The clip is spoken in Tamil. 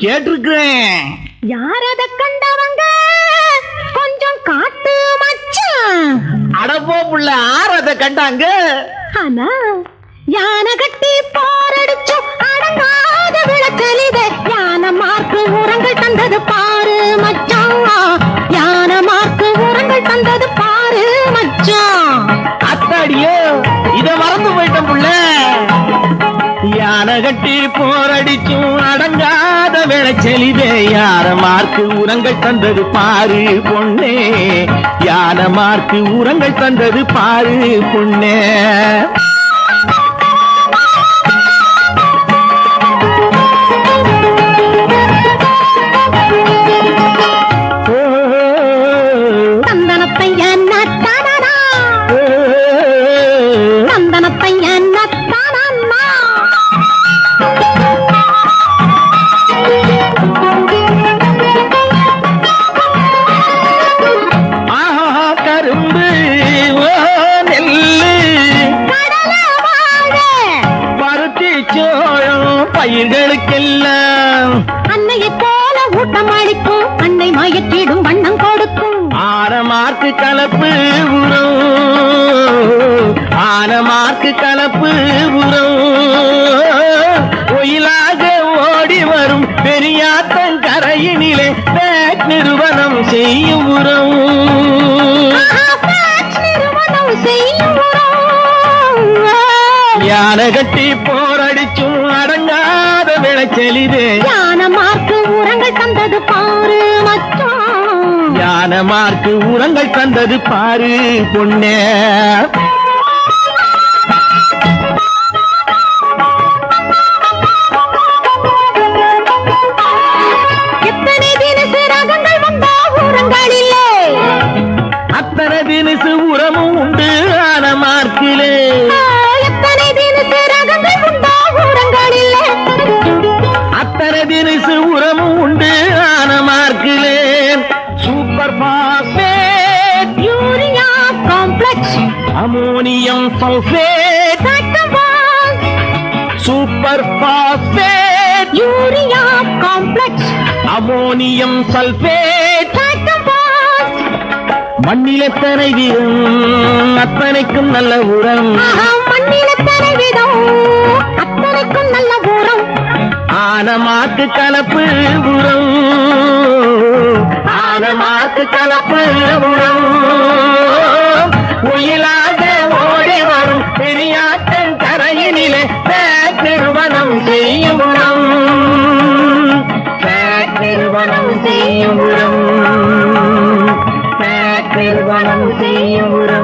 கேட்டிருக்கிறேன். யார் அத கண்டவங்க கொஞ்சம் காட்டு மச்சான். அடப்போ புள்ள, ஆறு அதை கண்டாங்க. ஆனா யானை கட்டி போரடிச்சு அடங்காத விளக்கலிதே. யானை மார்க்கு உரங்கள் தந்தது பாரு மச்சான். யானை மார்க்கு உரங்கள் தந்தது பாரு மச்சான். அத்தாடியோ, இத மறந்து போயிட்டேன் புள்ள. யானை கட்டி போரடிச்சும் அடங்காத விளைச்சலிதே. யானை மார்க்கு உரங்கள் தந்தது பாரு பொண்ணே. யானை மார்க்கு உரங்கள் தந்தது பாரு பொண்ணே. பயிர்களுக்கெல்லாம் அன்னையை போல ஊட்டம் அளிக்கும். அன்னை மயற்றிடும் வண்ணம் கொடுக்கும். ஆனமார்க்கு கலப்பு உரம். ஆனமார்க்கு கலப்பு உரம். ஒயிலாக ஓடி வரும் பெரியாத்தங்கரையினிலே பேக் நிறுவனம் செய்யும் உரம். நிறுவனம் செய்யும் உரம். யானை கட்டி போரடிச்சும் அடங்காத விளைச்சலிதே. யானை மார்க்கு உரங்கள் தந்தது பாரு மச்சான். யானை மார்க்கு உரங்கள் தந்தது பாரு பொண்ணே. எத்தனை தினசு ரகங்கள் வந்தா உரங்களிலே. அத்தனை தினசு உரமும் உண்டு ஆன மார்க்கிலே. எத்தனை தினசு ரகங்கள் வந்தா உரங்களிலே. அத்தனை தினசு உரமும் உண்டு ஆன மார்க்கிலே. Super phosphate, urea complex, ammonium sulphate. Super phosphate, urea complex, ammonium sulphate. மண்ணில் எத்தனை வீதம் அத்தனைக்கும் நல்ல உரம். மண்ணில் எத்தனை வீதம் அத்தனைக்கும் நல்ல உரம். ஆனமாக்கு கலப்பு உரம். ஆனமாக்கு கலப்பு உரம். ஒயிலாக ஓடி வரும் பெரியாற்றன் கரையினிலே பேக் நிறுவனம் செய்யும் உரம். பேக் நிறுவனம் செய்யும் உரம். பேக் நிறுவனம் செய்யும் உரம்.